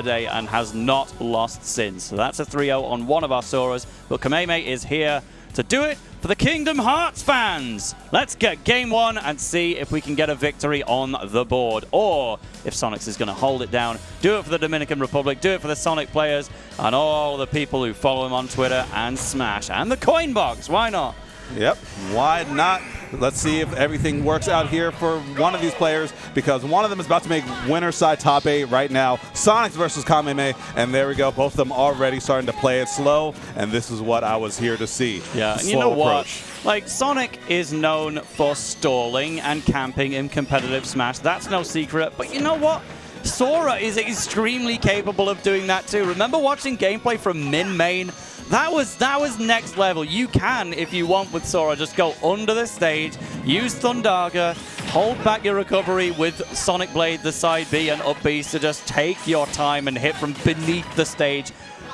day and has not lost since. So that's a 3-0 on one of our Soras, but Kameme is here to do it for the Kingdom Hearts fans. Let's get game one and see if we can get a victory on the board, or if Sonix is going to hold it down, do it for the Dominican Republic, do it for the Sonic players and all the people who follow him on Twitter and Smash and the coin box. Why not? Yep, why not? Let's see if everything works out here for one of these players, because one of them is about to make winner side top 8 right now. Sonix versus Kameme, and there we go. Both of them already starting to play it slow, and this is what I was here to see. Yeah, and you know what? Like, Sonic is known for stalling and camping in competitive Smash. That's no secret, but you know what? Sora is extremely capable of doing that too. Remember watching gameplay from Min-Main? That was next level. You can, if you want with Sora, just go under the stage, use Thundaga, hold back your recovery with Sonic Blade, the side B and up B, to just take your time and hit from beneath the stage.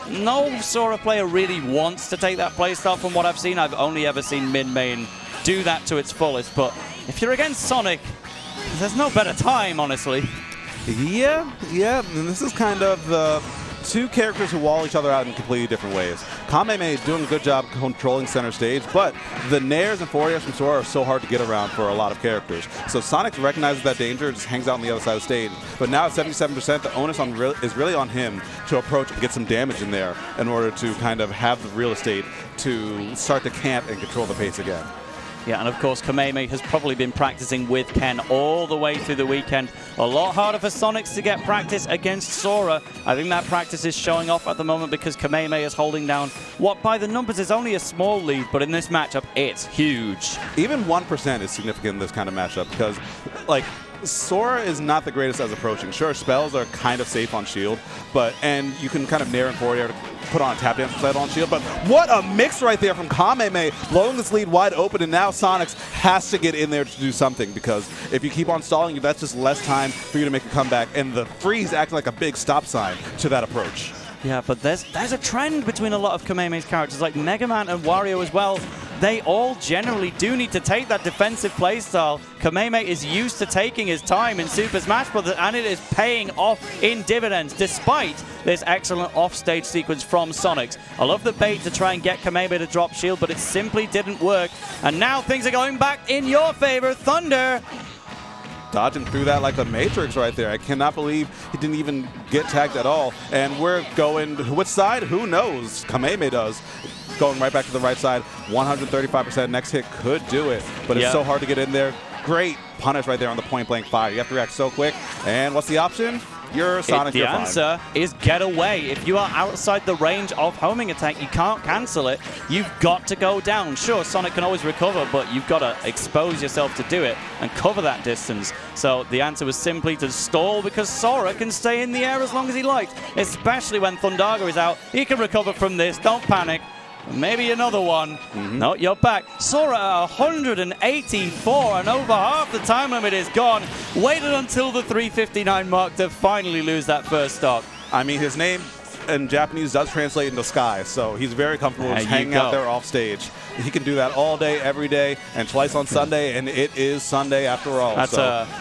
No Sora player really wants to take that playstyle from what I've seen. I've only ever seen Min-Main do that to its fullest, but if you're against Sonic, there's no better time, honestly. Yeah, and this is kind of the two characters who wall each other out in completely different ways. Kameme is doing a good job controlling center stage, but the nairs and forwards from Sora are so hard to get around for a lot of characters. So Sonic recognizes that danger, just hangs out on the other side of the stage. But now at 77%, the onus is really on him to approach and get some damage in there in order to kind of have the real estate to start to camp and control the pace again. Yeah, and of course, Kameme has probably been practicing with Ken all the way through the weekend. A lot harder for Sonix to get practice against Sora. I think that practice is showing off at the moment because Kameme is holding down what by the numbers is only a small lead, but in this matchup, it's huge. Even 1% is significant in this kind of matchup because, like, Sora is not the greatest as approaching. Sure, spells are kind of safe on shield, and you can kind of nair and forward air to put on a tap dance sled on shield, but what a mix right there from Kameme, blowing this lead wide open, and now Sonix has to get in there to do something, because if you keep on stalling, that's just less time for you to make a comeback, and the freeze acting like a big stop sign to that approach. Yeah, but there's a trend between a lot of Kameme's characters, like Mega Man and Wario as well. They all generally do need to take that defensive playstyle. Kameme is used to taking his time in Super Smash Bros., and it is paying off in dividends, despite this excellent off-stage sequence from Sonix. I love the bait to try and get Kameme to drop shield, but it simply didn't work. And now things are going back in your favor. Thunder dodging through that like a Matrix right there. I cannot believe he didn't even get tagged at all. And we're going, which side? Who knows? Kameme does. Going right back to the right side. 135% next hit could do it, but it's so hard to get in there. Great punish right there on the point blank fire. You have to react so quick. And what's the option? You're Sonic. The answer is get away. If you are outside the range of homing attack, you can't cancel it. You've got to go down. Sure, Sonic can always recover, but you've got to expose yourself to do it and cover that distance. So the answer was simply to stall, because Sora can stay in the air as long as he likes, especially when Thundaga is out. He can recover from this. Don't panic. Maybe another one. No, you're back. Sora at 184, and over half the time limit is gone. Waited until the 359 mark to finally lose that first stock. I mean, his name in Japanese does translate into sky, so he's very comfortable just hanging out there off stage. He can do that all day, every day, and twice on Sunday, and it is Sunday after all. That's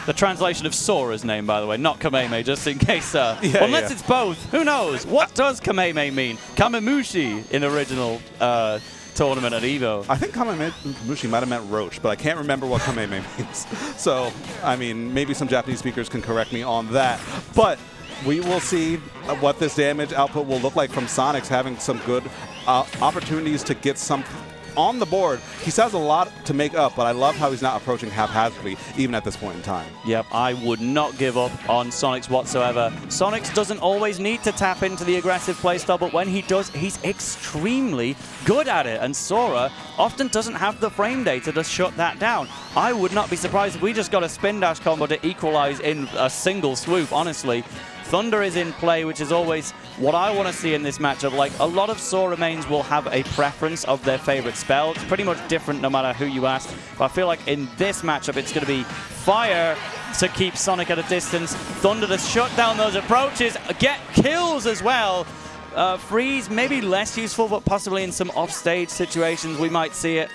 the translation of Sora's name, by the way, not Kameme, just in case. Unless it's both. Who knows? What does Kameme mean? Kamemushi in original tournament at EVO. I think Kamemushi might have meant roach, but I can't remember what Kameme means. So, I mean, maybe some Japanese speakers can correct me on that. But we will see what this damage output will look like from Sonix, having some good opportunities to get some on the board. He still has a lot to make up, but I love how he's not approaching haphazardly, even at this point in time. Yep, I would not give up on Sonix whatsoever. Sonix doesn't always need to tap into the aggressive playstyle, but when he does, he's extremely good at it. And Sora often doesn't have the frame data to shut that down. I would not be surprised if we just got a spin dash combo to equalize in a single swoop, honestly. Thunder is in play, which is always what I want to see in this matchup. Like, a lot of Sora mains will have a preference of their favorite spell. It's pretty much different no matter who you ask. But I feel like in this matchup, it's going to be Fire to keep Sonic at a distance, Thunder to shut down those approaches, get kills as well. Freeze, maybe less useful, but possibly in some off-stage situations we might see it.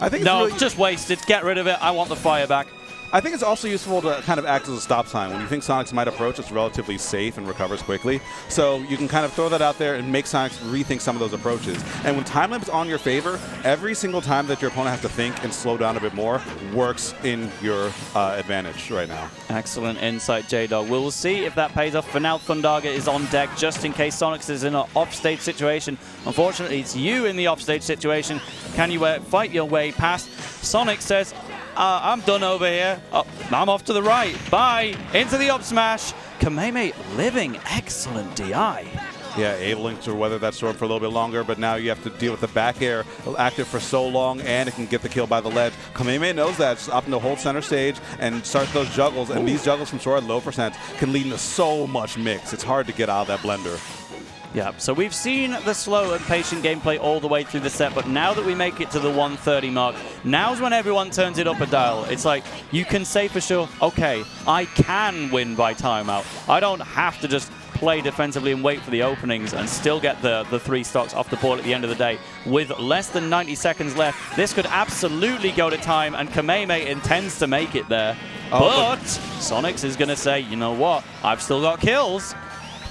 I think no, it's just wasted. Get rid of it. I want the Fire back. I think it's also useful to kind of act as a stop sign. When you think Sonix might approach, it's relatively safe and recovers quickly. So you can kind of throw that out there and make Sonix rethink some of those approaches. And when time limit's on your favor, every single time that your opponent has to think and slow down a bit more works in your advantage right now. Excellent insight, J-Dog. We'll see if that pays off. For now, Thundaga is on deck just in case Sonix is in an offstage situation. Unfortunately, it's you in the offstage situation. Can you fight your way past? Sonix says, I'm done over here. Oh, I'm off to the right. Bye. Into the up smash. Kameme living. Excellent DI. Yeah, able to weather that storm for a little bit longer, but now you have to deal with the back air active for so long, and it can get the kill by the ledge. Kameme knows that. It's up in the whole center stage and starts those juggles, and these juggles from Sora at low percent can lead into so much mix. It's hard to get out of that blender. Yeah, so we've seen the slow and patient gameplay all the way through the set, but now that we make it to the 130 mark, now's when everyone turns it up a dial. It's like, you can say for sure, okay, I can win by timeout. I don't have to just play defensively and wait for the openings and still get the 3 stocks off the board at the end of the day. With less than 90 seconds left, this could absolutely go to time, and Kameme intends to make it there. But Sonix is going to say, you know what, I've still got kills.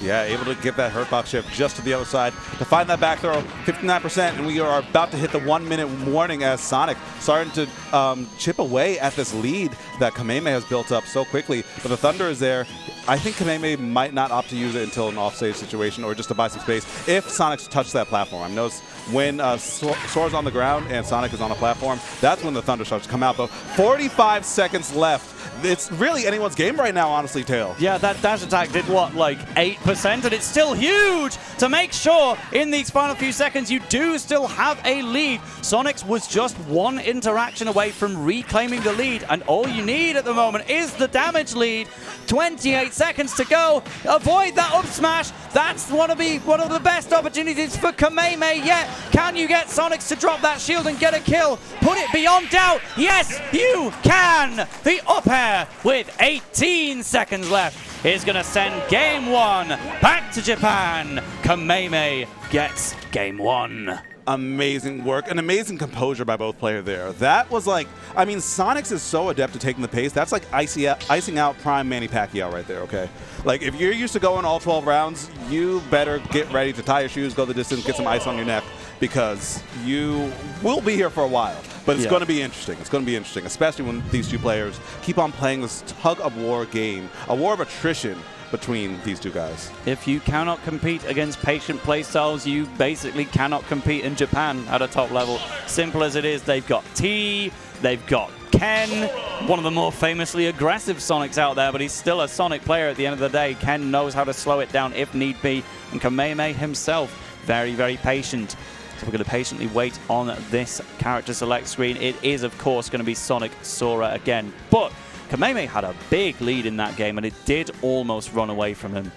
Yeah, able to get that hurtbox shift just to the other side to find that back throw, 59%, and we are about to hit the 1-minute warning as Sonic starting to chip away at this lead that Kameme has built up so quickly. But the Thunder is there. I think Kameme might not opt to use it until an offstage situation or just to buy some space if Sonic's touched that platform. I noticed when Sora's on the ground and Sonic is on the platform, that's when the Thunder starts to come out. But 45 seconds left. It's really anyone's game right now, honestly, Tail. Yeah, that dash attack did what, like 8%, and it's still huge to make sure in these final few seconds you do still have a lead. Sonix was just one interaction away from reclaiming the lead, and all you need at the moment is the damage lead. 28 seconds to go. Avoid that up smash. That's one of the best opportunities for Kameme yet. Can you get Sonix to drop that shield and get a kill? Put it beyond doubt. Yes, you can. The up air with 18 seconds left is going to send game 1 back to Japan. Kameme gets game 1. Amazing work, an amazing composure by both players there. That was like, I mean, Sonix is so adept at taking the pace. That's like icing out prime Manny Pacquiao right there, okay? Like, if you're used to going all 12 rounds, you better get ready to tie your shoes, go the distance, get some ice on your neck, because you will be here for a while. But it's going to be interesting. It's going to be interesting, especially when these two players keep on playing this tug-of-war game, a war of attrition between these two guys. If you cannot compete against patient playstyles, you basically cannot compete in Japan at a top level. Simple as it is. They've got T, they've got Ken, one of the more famously aggressive Sonics out there, but he's still a Sonic player at the end of the day. Ken knows how to slow it down if need be, and Kameme himself, very, very patient. So we're going to patiently wait on this character select screen. It is, of course, going to be Sonic Sora again, but Kameme had a big lead in that game, and it did almost run away from him.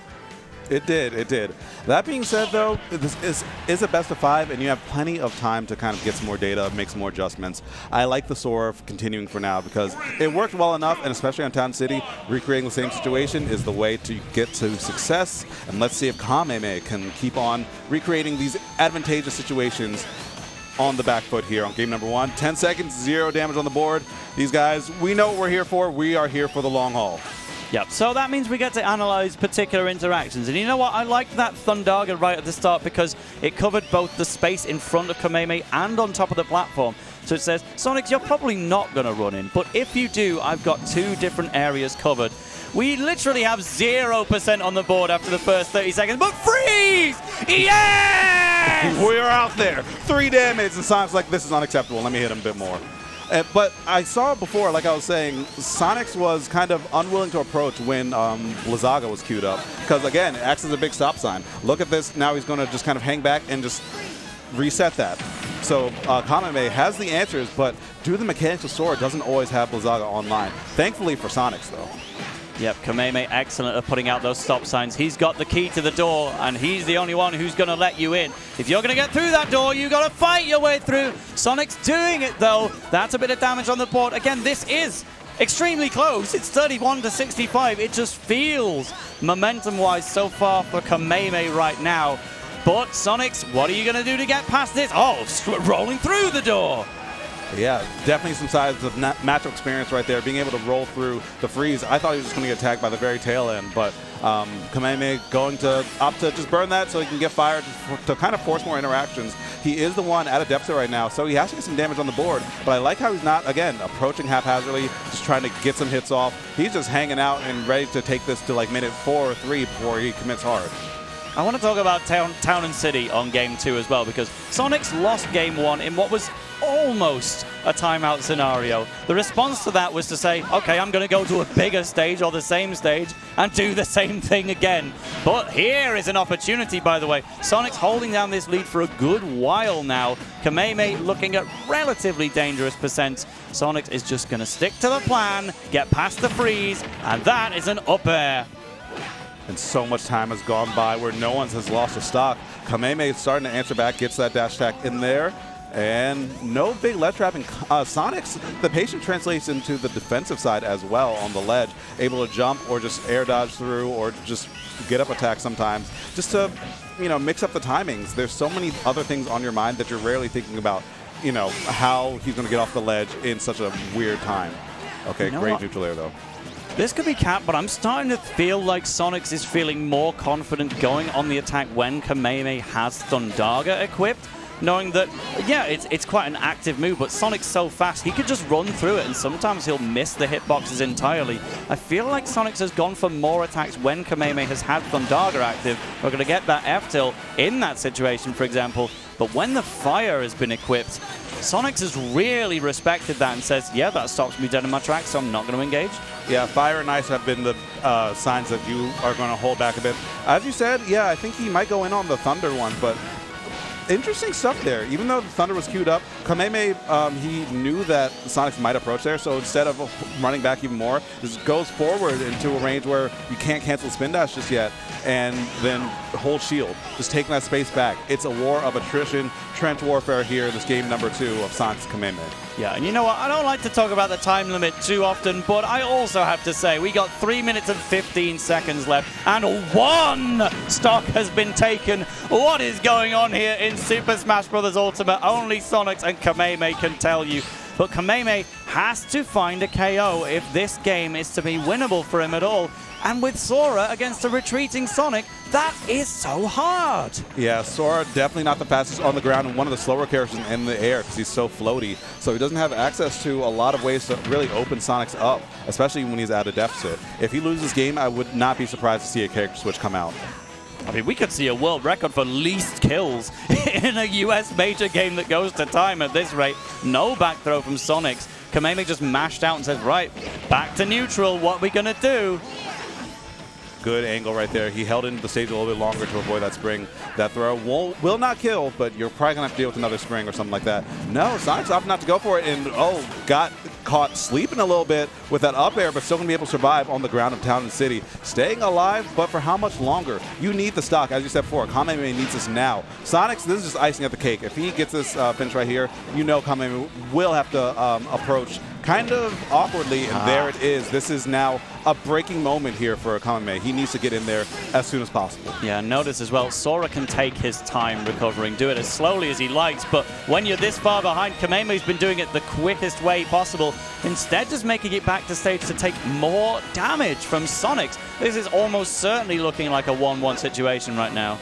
It did, it did. That being said, though, this is a best of 5, and you have plenty of time to kind of get some more data, make some more adjustments. I like the Sora continuing for now because it worked well enough, and especially on Town City, recreating the same situation is the way to get to success. And let's see if Kameme can keep on recreating these advantageous situations on the back foot here on game number 1. 10 seconds, 0 damage on the board. These guys, we know what we're here for. We are here for the long haul. Yep, so that means we get to analyze particular interactions. And you know what? I liked that Thundaga right at the start because it covered both the space in front of Kameme and on top of the platform. So it says, Sonix, you're probably not going to run in, but if you do, I've got 2 different areas covered. We literally have 0% on the board after the first 30 seconds, but freeze! Yes! We're out there. 3 damage, and Sonic's like, this is unacceptable. Let me hit him a bit more. But I saw before, like I was saying, Sonix was kind of unwilling to approach when Blizzaga was queued up. Because, again, it acts as a big stop sign. Look at this. Now he's going to just kind of hang back and just reset that. So Kameme has the answers, but due to the mechanics of Sora, doesn't always have Blizzaga online. Thankfully for Sonix, though. Yep, Kameme excellent at putting out those stop signs. He's got the key to the door, and he's the only one who's going to let you in. If you're going to get through that door, you got to fight your way through. Sonic's doing it, though. That's a bit of damage on the board. Again, this is extremely close. It's 31 to 65. It just feels momentum-wise so far for Kameme right now. But Sonix, what are you going to do to get past this? Oh, rolling through the door. Yeah, definitely some sides of matchup experience right there. Being able to roll through the freeze. I thought he was just going to get tagged by the very tail end, but Kameme going to opt to just burn that so he can get fired to kind of force more interactions. He is the one at a deficit right now, so he has to get some damage on the board, but I like how he's not, again, approaching haphazardly, just trying to get some hits off. He's just hanging out and ready to take this to like minute 4 or 3 before he commits hard. I want to talk about Town and City on Game 2 as well, because Sonix lost Game 1 in what was almost a timeout scenario. The response to that was to say, okay, I'm going to go to a bigger stage or the same stage and do the same thing again. But here is an opportunity, by the way. Sonix holding down this lead for a good while now. Kameme looking at relatively dangerous percent. Sonix is just going to stick to the plan, get past the freeze, and that is an up air. And so much time has gone by where no one has lost a stock. Kameme is starting to answer back, gets that dash attack in there. And no big ledge trapping. Sonix, the patient translates into the defensive side as well on the ledge. Able to jump or just air dodge through or just get up attack sometimes. Just to, mix up the timings. There's so many other things on your mind that you're rarely thinking about, how he's going to get off the ledge in such a weird time. Okay, great neutral air though. This could be capped, but I'm starting to feel like Sonix is feeling more confident going on the attack when Kameme has Thundaga equipped, knowing that, yeah, it's quite an active move, but Sonic's so fast, he could just run through it, and sometimes he'll miss the hitboxes entirely. I feel like Sonix has gone for more attacks when Kameme has had Thundaga active. We're going to get that F-tilt in that situation, for example, but when the fire has been equipped, Sonix has really respected that and says, yeah, that stops me dead in my tracks, so I'm not going to engage. Yeah, fire and ice have been the signs that you are going to hold back a bit. As you said, yeah, I think he might go in on the Thunder one, but interesting stuff there. Even though the Thunder was queued up, Kameme, he knew that Sonix might approach there, so instead of running back even more, just goes forward into a range where you can't cancel spin dash just yet, and then hold shield, just taking that space back. It's a war of attrition, trench warfare here in this game number 2 of Sonix Kameme. Yeah, and you know what? I don't like to talk about the time limit too often, but I also have to say we got 3 minutes and 15 seconds left, and 1 stock has been taken. What is going on here in Super Smash Bros. Ultimate? Only Sonix and Kameme can tell you. But Kameme has to find a KO if this game is to be winnable for him at all. And with Sora against a retreating Sonic, that is so hard. Yeah, Sora definitely not the fastest on the ground and one of the slower characters in the air because he's so floaty. So he doesn't have access to a lot of ways to really open Sonix up, especially when he's at a deficit. If he loses this game, I would not be surprised to see a character switch come out. I mean, we could see a world record for least kills in a US major game that goes to time at this rate. No back throw from Sonix. Kameme just mashed out and says, right, back to neutral. What are we going to do? Good angle right there. He held into the stage a little bit longer to avoid that spring. That throw will not kill, but you're probably going to have to deal with another spring or something like that. No, Sonix opted not to go for it, and got caught sleeping a little bit with that up air, but still going to be able to survive on the ground of Town and City. Staying alive, but for how much longer? You need the stock, as you said before. Kameme needs this now. Sonix, this is just icing at the cake. If he gets this finish right here, Kameme will have to approach kind of awkwardly, and there it is. This is now a breaking moment here for Kameme. He needs to get in there as soon as possible. Yeah, notice as well, Sora can take his time recovering, do it as slowly as he likes, but when you're this far behind, Kameme's been doing it the quickest way possible, instead just making it back to stage to take more damage from Sonix. This is almost certainly looking like a 1-1 situation right now.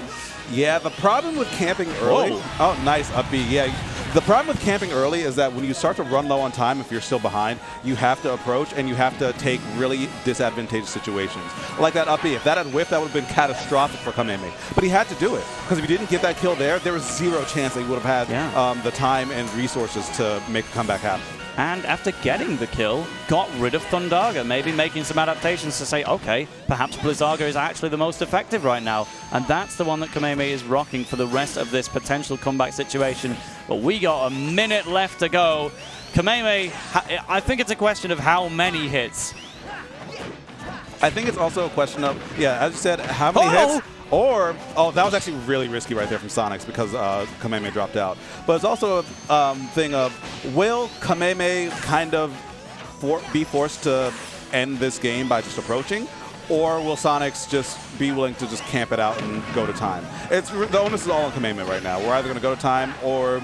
Yeah, the problem with camping early... Whoa. Oh, nice up B. Yeah. The problem with camping early is that when you start to run low on time, if you're still behind, you have to approach and you have to take really disadvantageous situations. Like that up B. If that had whiffed, that would have been catastrophic for Kameme. But he had to do it, because if he didn't get that kill there was zero chance that he would have had the time and resources to make a comeback happen. And after getting the kill, got rid of Thundaga, maybe making some adaptations to say, okay, perhaps Blizzaga is actually the most effective right now. And that's the one that Kameme is rocking for the rest of this potential comeback situation. But we got a minute left to go. Kameme, I think it's a question of how many hits. I think it's also a question of, as you said, how many hits? Or, that was actually really risky right there from Sonix because Kameme dropped out. But it's also a thing of, will Kameme kind of be forced to end this game by just approaching? Or will Sonix just be willing to just camp it out and go to time? The onus is all on Kameme right now. We're either going to go to time or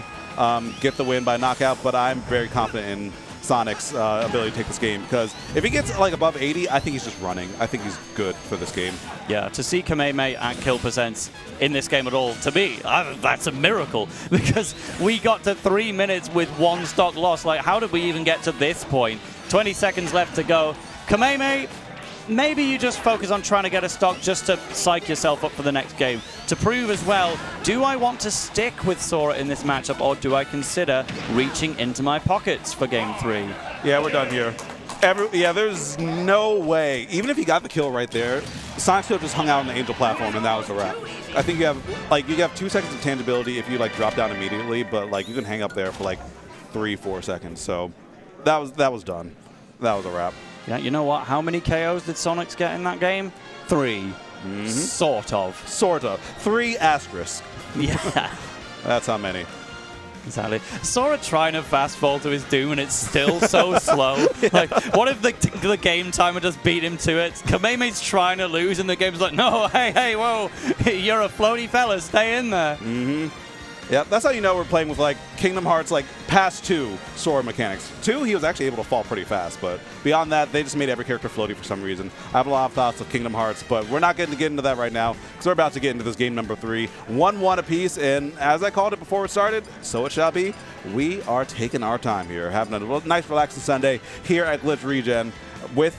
get the win by knockout, but I'm very confident in Sonic's ability to take this game, because if he gets like above 80, I think he's just running. I think he's good for this game. Yeah, to see Kameme at kill percents in this game at all, to me, that's a miracle, because we got to 3 minutes with 1 stock loss. Like, how did we even get to this point? 20 seconds left to go. Kameme, maybe you just focus on trying to get a stock just to psych yourself up for the next game. To prove as well, do I want to stick with Sora in this matchup, or do I consider reaching into my pockets for game 3? Yeah, we're done here. Yeah, there's no way. Even if he got the kill right there, Sonix could have just hung out on the Angel platform, and that was a wrap. I think you have 2 seconds of tangibility if you like drop down immediately, but like you can hang up there for like 3-4 seconds. So that was done. That was a wrap. Yeah, you know what? How many KOs did Sonix get in that game? 3. Sort of. 3 asterisk. Yeah. That's how many. Exactly. Sora trying to fast fall to his doom and it's still so slow. Yeah. Like, what if the game timer just beat him to it? Kameme's trying to lose and the game's like, no, hey, whoa, you're a floaty fella, stay in there. Yeah, that's how you know we're playing with like Kingdom Hearts like past 2 Sora mechanics. 2, he was actually able to fall pretty fast, but beyond that, they just made every character floaty for some reason. I have a lot of thoughts of Kingdom Hearts, but we're not getting to get into that right now because we're about to get into this game number 3. 1-1 apiece, and as I called it before it started, so it shall be. We are taking our time here, having a nice relaxing Sunday here at Glitch Regen with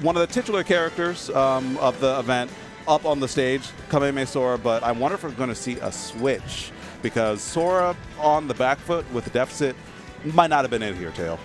one of the titular characters of the event up on the stage, Kameme Sora, but I wonder if we're going to see a switch, because Sora on the back foot with the deficit might not have been in here, Tail.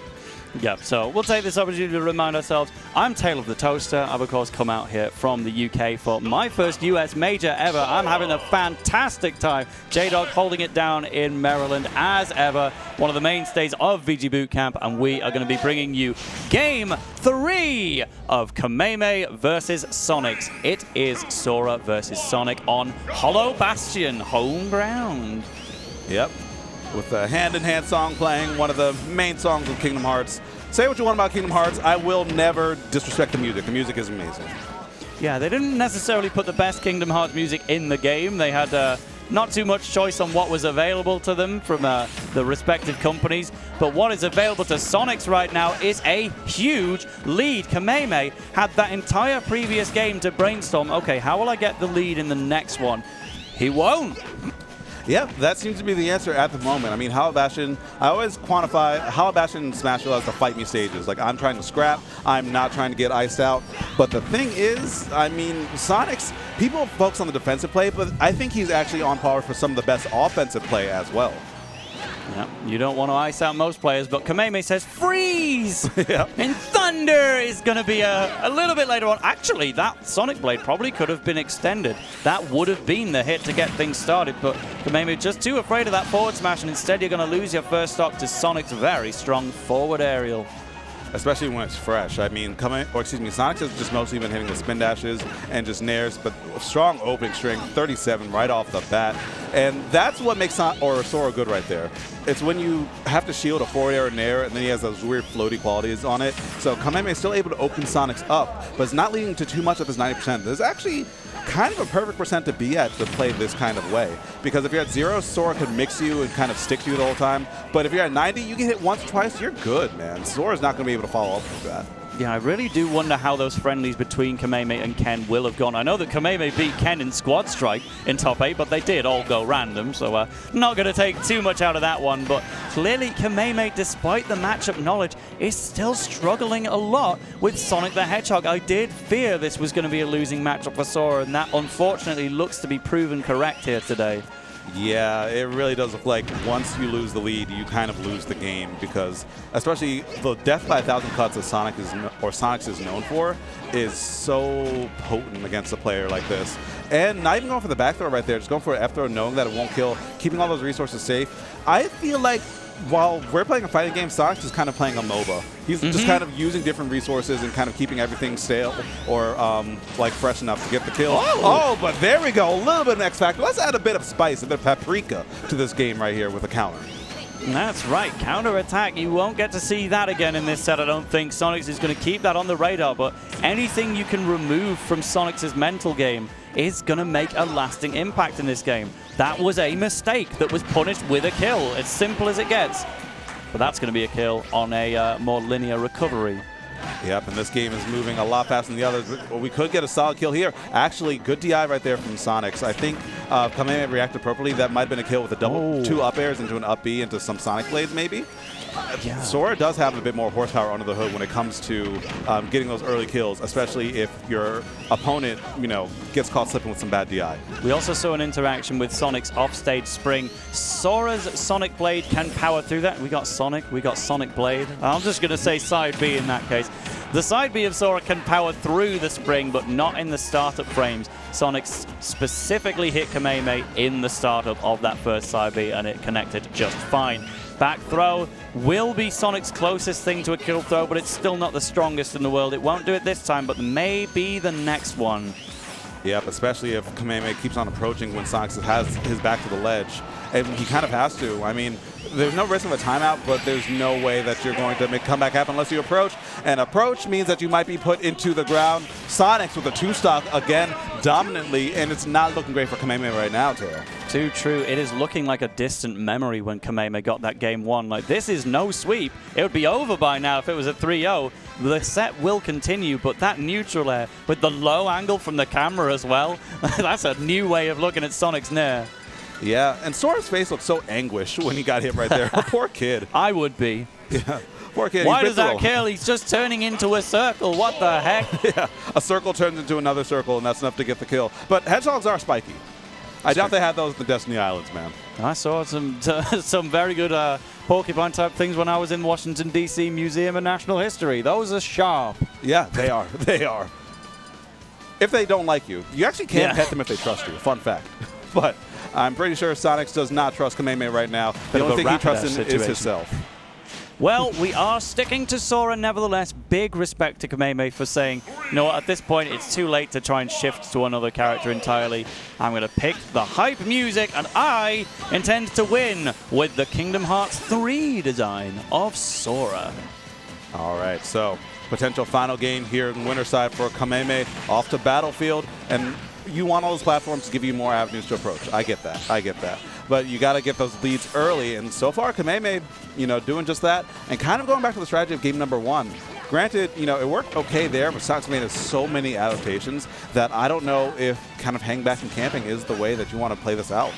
Yep, so we'll take this opportunity to remind ourselves, I'm Tail of the Toaster. I've, of course, come out here from the UK for my first US major ever. I'm having a fantastic time. J-Dog holding it down in Maryland as ever, one of the mainstays of VGBootCamp, and we are going to be bringing you Game 3 of Kameme versus Sonix. It is Sora versus Sonic on Hollow Bastion, home ground. Yep. With the hand-in-hand song playing, one of the main songs of Kingdom Hearts. Say what you want about Kingdom Hearts, I will never disrespect the music. The music is amazing. Yeah, they didn't necessarily put the best Kingdom Hearts music in the game. They had not too much choice on what was available to them from the respective companies. But what is available to Sonix right now is a huge lead. Kameme had that entire previous game to brainstorm, okay, how will I get the lead in the next one? He won't. Yeah, that seems to be the answer at the moment. I mean, Hollow Bastion, I always quantify Hollow Bastion and Smashville as the fight me stages. Like, I'm trying to scrap, I'm not trying to get iced out. But the thing is, I mean, Sonix, people focus on the defensive play, but I think he's actually on par for some of the best offensive play as well. Yeah, you don't want to ice out most players, but Kameme says freeze! Yeah. And thunder is going to be a little bit later on. Actually, that Sonic Blade probably could have been extended. That would have been the hit to get things started, but Kameme just too afraid of that forward smash, and instead you're going to lose your first stock to Sonic's very strong forward aerial. Especially when it's fresh. I mean, Sonix has just mostly been hitting the spin dashes and just nairs, but strong opening string, 37 right off the bat. And that's what makes Sora good right there. It's when you have to shield a forward air and nair, and then he has those weird floaty qualities on it. So Kameme is still able to open Sonix up, but it's not leading to too much of his 90%. There's actually kind of a perfect percent to be at to play this kind of way. Because if you're at 0, Sora could mix you and kind of stick to you the whole time. But if you're at 90, you get hit once or twice, you're good, man. Sora's not going to be able to follow up with that. Yeah, I really do wonder how those friendlies between Kameme and Ken will have gone. I know that Kameme beat Ken in Squad Strike in top 8, but they did all go random, so not going to take too much out of that one. But clearly Kameme, despite the matchup knowledge, is still struggling a lot with Sonic the Hedgehog. I did fear this was going to be a losing matchup for Sora, and that unfortunately looks to be proven correct here today. Yeah, it really does look like once you lose the lead, you kind of lose the game, because especially the death by 1,000 cuts that Sonix is known for is so potent against a player like this. And not even going for the back throw right there, just going for an F throw knowing that it won't kill, keeping all those resources safe. I feel like while we're playing a fighting game, Sonix is kind of playing a MOBA. He's just kind of using different resources and kind of keeping everything stale or like fresh enough to get the kill. Oh, but there we go. A little bit of X Factor. Let's add a bit of spice, a bit of paprika to this game right here with a counter. That's right, counter-attack. You won't get to see that again in this set, I don't think. Sonix is going to keep that on the radar, but anything you can remove from Sonix's mental game is going to make a lasting impact in this game. That was a mistake that was punished with a kill. As simple as it gets. But that's going to be a kill on a more linear recovery. Yep, and this game is moving a lot faster than the others. We could get a solid kill here. Actually, good DI right there from Sonix. I think Kameme reacted appropriately. That might have been a kill with a double, 2 up airs into an up B into some Sonic blades, maybe. Yeah. Sora does have a bit more horsepower under the hood when it comes to getting those early kills, especially if your opponent, gets caught slipping with some bad DI. We also saw an interaction with Sonic's offstage spring. Sora's Sonic Blade can power through that. We got Sonic, we got Sonic Blade. I'm just going to say side B in that case. The side B of Sora can power through the spring, but not in the startup frames. Sonic specifically hit Kameme in the startup of that first side B, and it connected just fine. Back throw will be Sonic's closest thing to a kill throw, but it's still not the strongest in the world. It won't do it this time, but maybe the next one. Yep, especially if Kameme keeps on approaching when Sonix has his back to the ledge. And he kind of has to. I mean, there's no risk of a timeout, but there's no way that you're going to make comeback happen unless you approach. And approach means that you might be put into the ground. Sonix with a 2-stock again, dominantly, and it's not looking great for Kameme right now, Taylor. Too true. It is looking like a distant memory when Kameme got that game won. Like, this is no sweep. It would be over by now if it was a 3-0. The set will continue, but that neutral air with the low angle from the camera as well, that's a new way of looking at Sonic's Nair. Yeah, and Sora's face looked so anguished when he got hit right there. Poor kid. I would be. Yeah, poor kid. Why does that kill? He's just turning into a circle. What the heck? Yeah, a circle turns into another circle, and that's enough to get the kill. But hedgehogs are spiky. I doubt they had those in the Destiny Islands, man. I saw some very good porcupine type things when I was in Washington, D.C. Museum of National History. Those are sharp. Yeah, they are. They are. If they don't like you, you actually can't pet them if they trust you. Fun fact. But I'm pretty sure Sonix does not trust Kameme right now. The only thing he trusts in is himself. Well, we are sticking to Sora nevertheless. Big respect to Kameme for saying, you know what, at this point it's too late to try and shift to another character entirely. I'm going to pick the hype music, and I intend to win with the Kingdom Hearts 3 design of Sora. All right, so potential final game here in Winterside for Kameme off to Battlefield. And you want all those platforms to give you more avenues to approach. I get that. I get that. But you got to get those leads early. And so far, Kameme, doing just that. And kind of going back to the strategy of game number 1. Granted, it worked okay there, but Sonix made so many adaptations that I don't know if kind of hang back and camping is the way that you want to play this out.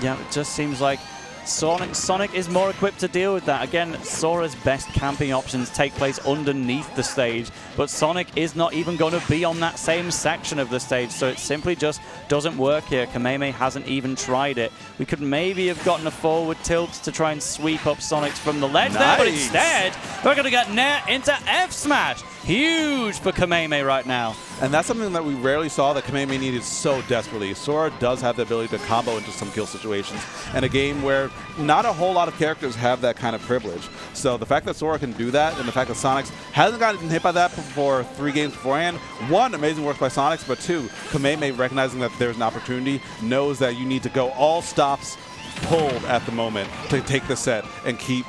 Yeah, it just seems like Sonic is more equipped to deal with that. Again, Sora's best camping options take place underneath the stage, but Sonic is not even going to be on that same section of the stage, so it simply just doesn't work here. Kameme hasn't even tried it. We could maybe have gotten a forward tilt to try and sweep up Sonix from the ledge there, but instead, we're going to get Nair into F smash. Huge for Kameme right now. And that's something that we rarely saw that Kameme needed so desperately. Sora does have the ability to combo into some kill situations in a game where not a whole lot of characters have that kind of privilege. So the fact that Sora can do that, and the fact that Sonix hasn't gotten hit by that for 3 games beforehand, 1, amazing work by Sonix, but 2, Kameme recognizing that there's an opportunity, knows that you need to go all stops pulled at the moment to take the set and keep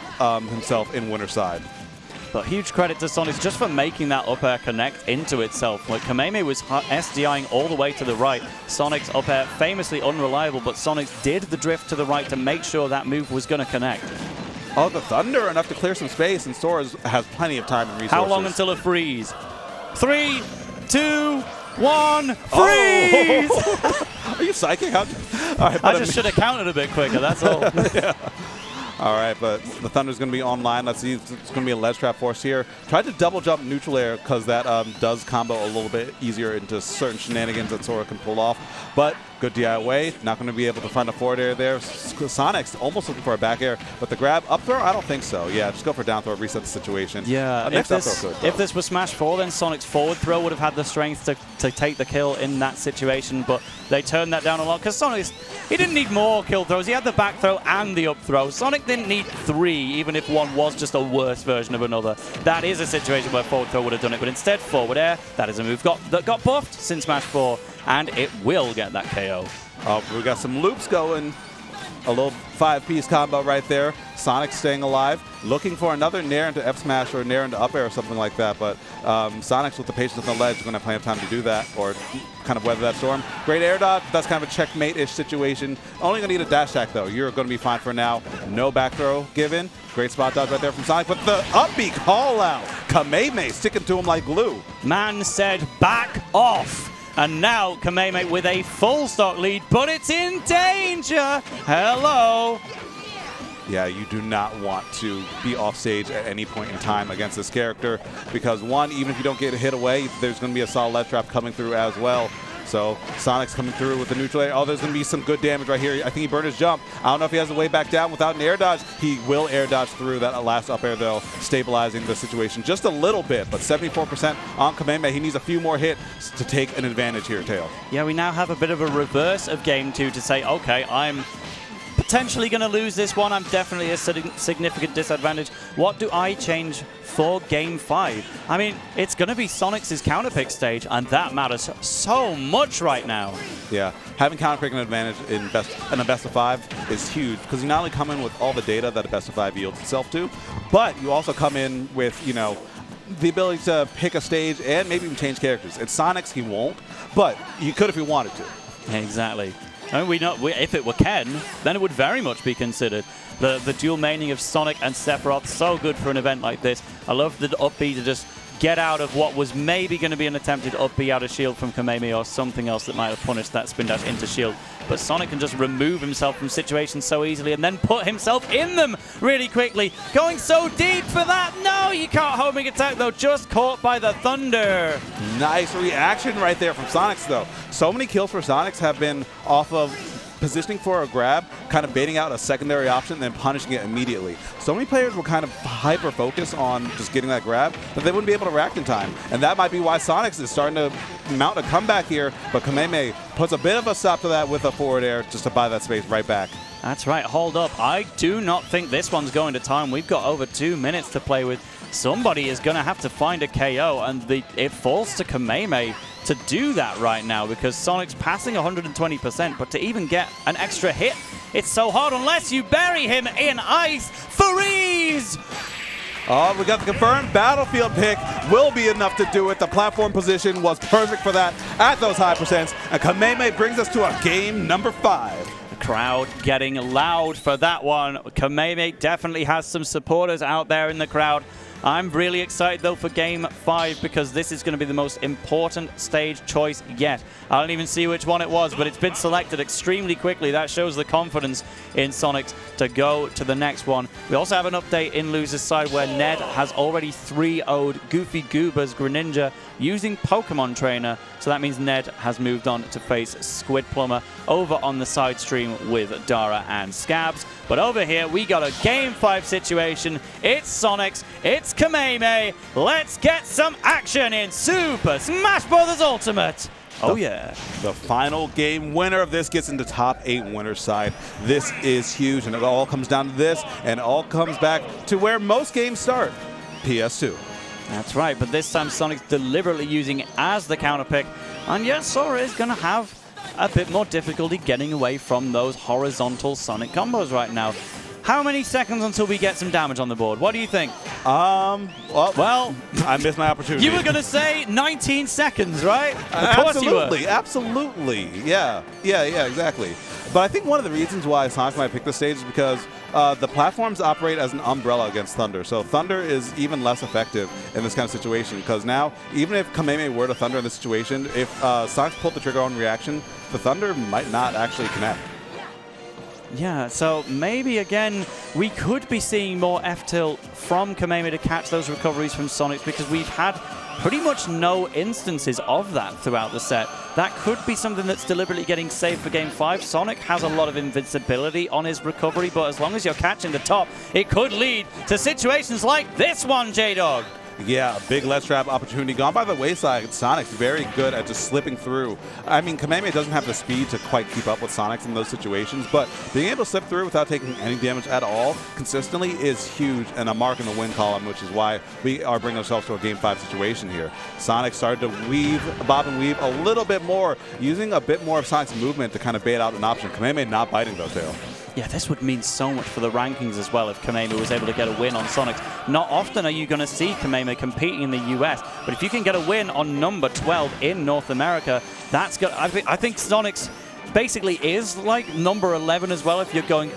himself in Winterside. But huge credit to Sonix just for making that up air connect into itself. Like, Kameme was SDIing all the way to the right. Sonic's up air famously unreliable, but Sonix did the drift to the right to make sure that move was going to connect. Oh, the Thunder, enough to clear some space, and Sora has plenty of time and resources. How long until a freeze? 3, 2, 1, freeze! Oh. Are you psychic? All right, I just should have counted a bit quicker, that's all. Yeah. All right, but the Thunder's going to be online. Let's see, it's going to be a ledge trap force here. Tried to double jump neutral air because that does combo a little bit easier into certain shenanigans that Sora can pull off. But good DI away. Not going to be able to find a forward air there. Sonix almost looking for a back air, but the grab up throw, I don't think so. Yeah, just go for down throw, reset the situation. Yeah, if this was Smash 4, then Sonic's forward throw would have had the strength to take the kill in that situation, but they turned that down a lot because Sonic, he didn't need more kill throws. He had the back throw and the up throw. Sonic didn't need 3, even if one was just a worse version of another. That is a situation where forward throw would have done it, but instead forward air, that is a move that got buffed since Smash 4, and it will get that KO. Oh, we got some loops going. A little 5-piece combo right there. Sonic staying alive, looking for another Nair into F smash or Nair into up air or something like that. But Sonic's with the patience on the ledge is going to have plenty of time to do that or kind of weather that storm. Great air dodge. That's kind of a checkmate-ish situation. Only going to need a dash attack though. You're going to be fine for now. No back throw given. Great spot dodge right there from Sonic, but the up B call out. Kameme sticking to him like glue. Man said back off. And now Kameme with a full stock lead, but it's in danger. Hello. Yeah, you do not want to be off stage at any point in time against this character because one, even if you don't get a hit away, there's going to be a solid left trap coming through as well. So Sonic's coming through with the neutral air. Oh, there's going to be some good damage right here. I think he burned his jump. I don't know if he has a way back down without an air dodge. He will air dodge through that last up air, though, stabilizing the situation just a little bit. But 74% on Kameme. He needs a few more hits to take an advantage here, Tail. Yeah, we now have a bit of a reverse of game 2 to say, okay, I'm potentially going to lose this one. I'm definitely a significant disadvantage. What do I change for game 5? I mean, it's going to be Sonic's counter pick stage, and that matters so much right now. Yeah, having counter pick an advantage in a best of 5 is huge because you not only come in with all the data that a best of 5 yields itself to, but you also come in with, you know, the ability to pick a stage and maybe even change characters. It's Sonic's, he won't, but you could if you wanted to. Exactly. I mean, if it were Ken, then it would very much be considered. The dual maining of Sonic and Sephiroth, so good for an event like this. I love the up B to just get out of what was maybe going to be an attempted up B out of shield from Kameme or something else that might have punished that spin dash into shield. But Sonic can just remove himself from situations so easily and then put himself in them really quickly. Going so deep for that. No, you can't homing attack though. Just caught by the thunder. Nice reaction right there from Sonix though. So many kills for Sonix have been off of positioning for a grab, kind of baiting out a secondary option, and then punishing it immediately. So many players will kind of hyper-focus on just getting that grab, but they wouldn't be able to react in time. And that might be why Sonix is starting to mount a comeback here, but Kameme puts a bit of a stop to that with a forward air just to buy that space right back. That's right, hold up. I do not think this one's going to time. We've got over 2 minutes to play with. Somebody is going to have to find a KO, and it falls to Kameme to do that right now because Sonic's passing 120%, but to even get an extra hit, it's so hard unless you bury him in ice. Freeze! Oh, we got the confirmed battlefield pick. Will be enough to do it. The platform position was perfect for that at those high percents, and Kameme brings us to a game number 5. Crowd getting loud for that one. Kameme definitely has some supporters out there in the crowd. I'm really excited though for game 5 because this is going to be the most important stage choice yet. I don't even see which one it was, but it's been selected extremely quickly. That shows the confidence in Sonix to go to the next one. We also have an update in loser's side where Ned has already 3-0'd Goofy Goober's Greninja using Pokemon Trainer. So that means Ned has moved on to face Squid Plumber over on the side stream with Dara and Scabs. But over here, we got a game 5 situation. It's Sonix, it's Kameme. Let's get some action in Super Smash Bros. Ultimate. Oh yeah. The final game winner of this gets into top 8 winner's side. This is huge, and it all comes down to this, and it all comes back to where most games start, PS2. That's right, but this time Sonic's deliberately using it as the counter pick. And yes, Sora is going to have a bit more difficulty getting away from those horizontal Sonic combos right now. How many seconds until we get some damage on the board? What do you think? Well, I missed my opportunity. You were going to say 19 seconds, right? Of course you were. Absolutely. Yeah, exactly. But I think one of the reasons why Sonic might pick this stage is because the platforms operate as an umbrella against Thunder. So Thunder is even less effective in this kind of situation because now, even if Kameme were to Thunder in this situation, if Sonic pulled the trigger on reaction, the Thunder might not actually connect. Yeah, so maybe again we could be seeing more F-tilt from Kameme to catch those recoveries from Sonix because we've had pretty much no instances of that throughout the set. That could be something that's deliberately getting saved for game 5. Sonic has a lot of invincibility on his recovery, but as long as you're catching the top, it could lead to situations like this one, J-Dog. Yeah, a big ledge trap opportunity gone by the wayside. Sonic's very good at just slipping through. I mean, Kameme doesn't have the speed to quite keep up with Sonic's in those situations, but being able to slip through without taking any damage at all consistently is huge and a mark in the win column, which is why we are bringing ourselves to a game 5 situation here. Sonic started to weave, bob and weave a little bit more, using a bit more of Sonic's movement to kind of bait out an option. Kameme not biting though, Tail. Yeah, this would mean so much for the rankings as well if Kameme was able to get a win on Sonix. Not often are you going to see Kameme competing in the US, but if you can get a win on number 12 in North America, that's good. I think Sonix basically is like number 11 as well if you're going...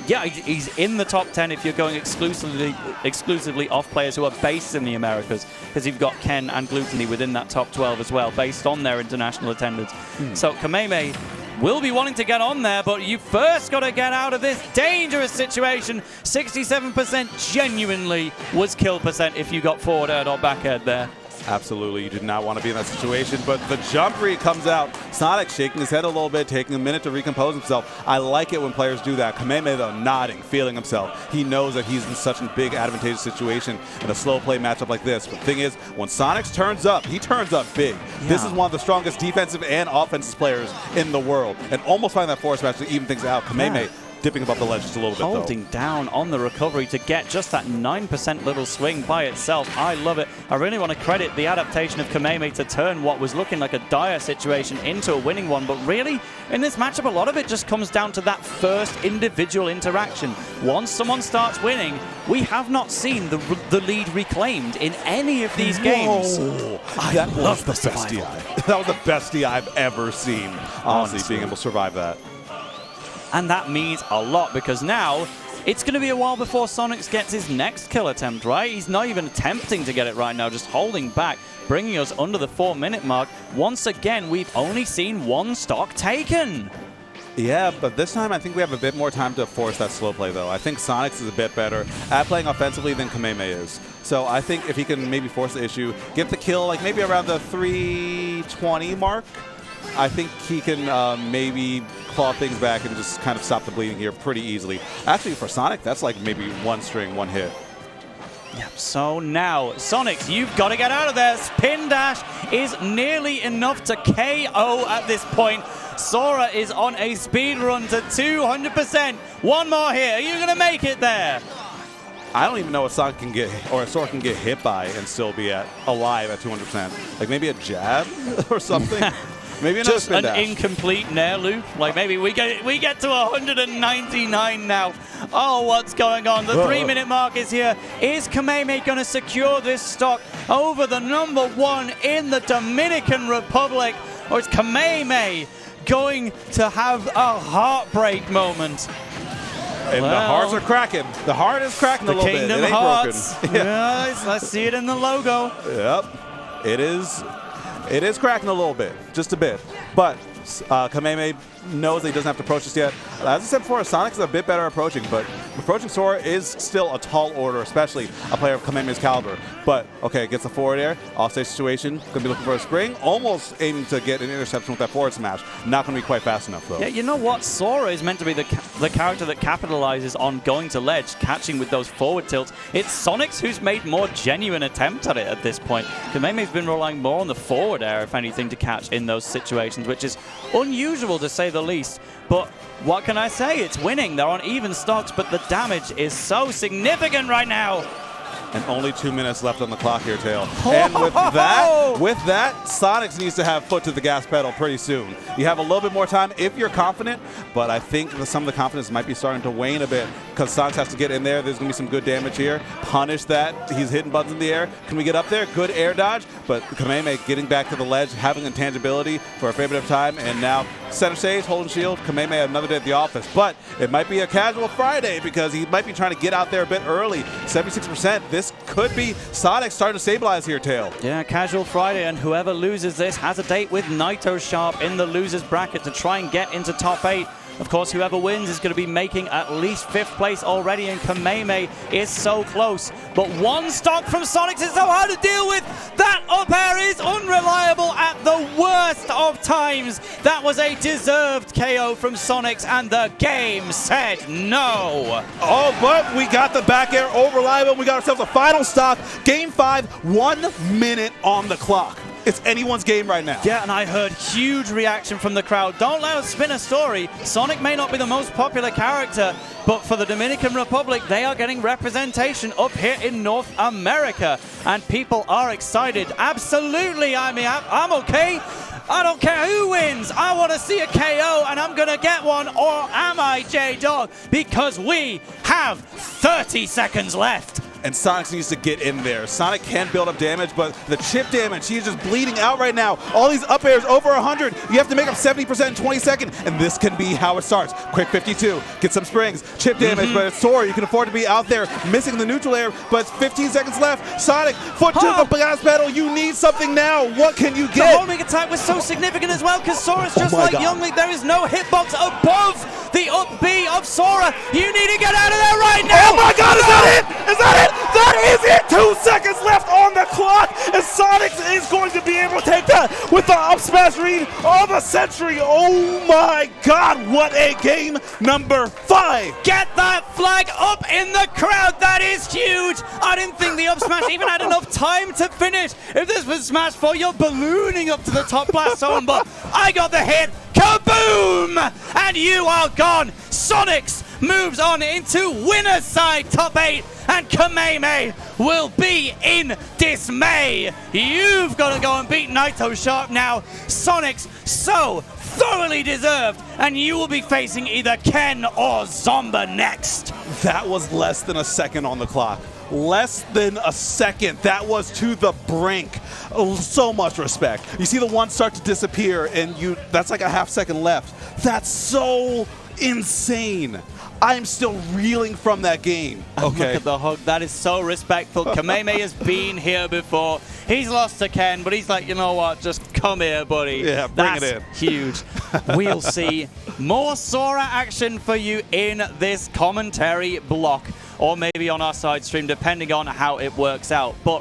Yeah, he's in the top 10 if you're going exclusively off players who are based in the Americas, because you've got Ken and Gluttony within that top 12 as well, based on their international attendance. So Kameme will be wanting to get on there, but you first got to get out of this dangerous situation. 67% genuinely was kill percent if you got forward air or back air there. Absolutely, you did not want to be in that situation, but the jump read comes out. Sonix shaking his head a little bit, taking a minute to recompose himself. I like it when players do that. Kameme, though, nodding, feeling himself. He knows that he's in such a big advantageous situation in a slow play matchup like this. But the thing is, when Sonix turns up, he turns up big. Yeah. This is one of the strongest defensive and offensive players in the world. And almost finding that force match to even things out. Kameme dipping above the ledge just a little bit, though. Holding down on the recovery to get just that 9% little swing by itself. I love it. I really want to credit the adaptation of Kameme to turn what was looking like a dire situation into a winning one. But really, in this matchup, a lot of it just comes down to that first individual interaction. Once someone starts winning, we have not seen the lead reclaimed in any of these games. That was the best DI. That was the best DI I've ever seen, honestly, being able to survive that. And that means a lot, because now it's going to be a while before Sonix gets his next kill attempt, right? He's not even attempting to get it right now, just holding back, bringing us under the 4-minute mark. Once again, we've only seen one stock taken. Yeah, but this time I think we have a bit more time to force that slow play, though. I think Sonix is a bit better at playing offensively than Kameme is. So I think if he can maybe force the issue, get the kill like maybe around the 320 mark, I think he can maybe claw things back and just kind of stop the bleeding here pretty easily. Actually, for Sonic, that's like maybe one string, one hit. Yep, so now, Sonix, you've got to get out of there. Spin dash is nearly enough to KO at this point. Sora is on a speed run to 200%. One more here. Are you going to make it there? I don't even know what Sonic can get, or Sora can get hit by and still be alive at 200%. Like maybe a jab or something. Maybe just an incomplete nair loop. Like maybe we get to 199 now. Oh, what's going on? The 3-minute mark is here. Is Kameme going to secure this stock over the number 1 in the Dominican Republic? Or is Kameme going to have a heartbreak moment? And the hearts are cracking. The heart is cracking a little bit. It ain't Hearts. broken. Yes, I see it in the logo. Yep. It is cracking a little bit, just a bit. But Kameme knows that he doesn't have to approach this yet. As I said before, Sonix is a bit better approaching, but approaching Sora is still a tall order, especially a player of Kameme's caliber. But, okay, gets the forward air, offstage situation, going to be looking for a spring, almost aiming to get an interception with that forward smash. Not going to be quite fast enough, though. Yeah, you know what? Sora is meant to be the character that capitalizes on going to ledge, catching with those forward tilts. It's Sonix who's made more genuine attempts at it at this point. Kameme's been relying more on the forward air, if anything, to catch in those situations, which is unusual to say the least. But what can I say? It's winning. They're on even stocks, but the damage is so significant right now. And only 2 minutes left on the clock here, Tail. And with that, Sonix needs to have foot to the gas pedal pretty soon. You have a little bit more time if you're confident, but I think some of the confidence might be starting to wane a bit because Sonix has to get in there. There's going to be some good damage here. Punish that. He's hitting buttons in the air. Can we get up there? Good air dodge, but Kameme getting back to the ledge, having intangibility for a fair bit of time, and now center stage, holding shield. Kameme another day at the office, but it might be a casual Friday because he might be trying to get out there a bit early. 76%. This could be Sonix starting to stabilize here, Tail. Yeah, casual Friday, and whoever loses this has a date with Naito Sharp in the losers bracket to try and get into top 8. Of course, whoever wins is going to be making at least 5th place already, and Kameme is so close. But one stock from Sonix is so hard to deal with. That up air is unreliable at the worst of times. That was a deserved KO from Sonix, and the game said no. Oh, but we got the back air over-reliable. We got ourselves a final stock. Game 5, 1 minute on the clock. It's anyone's game right now. Yeah, and I heard huge reaction from the crowd. Don't let us spin a story. Sonic may not be the most popular character, but for the Dominican Republic, they are getting representation up here in North America, and people are excited. Absolutely, I mean, I'm okay. I don't care who wins. I want to see a KO, and I'm going to get one, or am I, J-Dog? Because we have 30 seconds left. And Sonix needs to get in there. Sonic can build up damage, but the chip damage, he's just bleeding out right now. All these up airs over 100. You have to make up 70% in 20 seconds, and this can be how it starts. Quick 52, get some springs, chip damage, but it's Sora. You can afford to be out there missing the neutral air, but it's 15 seconds left. Sonic, foot to the gas pedal. You need something now. What can you The get? homing attack was so significant as well, because Sora's just like Youngling. There is no hitbox above the up B of Sora. You need to get out of there right now. Oh my God, is that it? Is that it? That is it! 2 seconds left on the clock, and Sonix is going to be able to take that with the up smash read of the century. Oh my God, what a game number 5! Get that flag up in the crowd. That is huge. I didn't think the up smash even had enough time to finish. If this was Smash 4, you're ballooning up to the top blast zone, but I got the hit. Kaboom! And you are gone. Sonix moves on into winner's side top 8, and Kameme will be in dismay. You've got to go and beat Naito Sharp now. Sonix so thoroughly deserved, and you will be facing either Ken or Zomba next. That was less than a second on the clock. Less than a second. That was to the brink. Oh, so much respect. You see the one start to disappear, and that's like a half second left. That's so insane. I'm still reeling from that game. Okay. Look at the hug. That is so respectful. Kameme has been here before. He's lost to Ken, but he's like, you know what? Just come here, buddy. Yeah, bring it in. Huge. We'll see more Sora action for you in this commentary block, or maybe on our side stream, depending on how it works out. But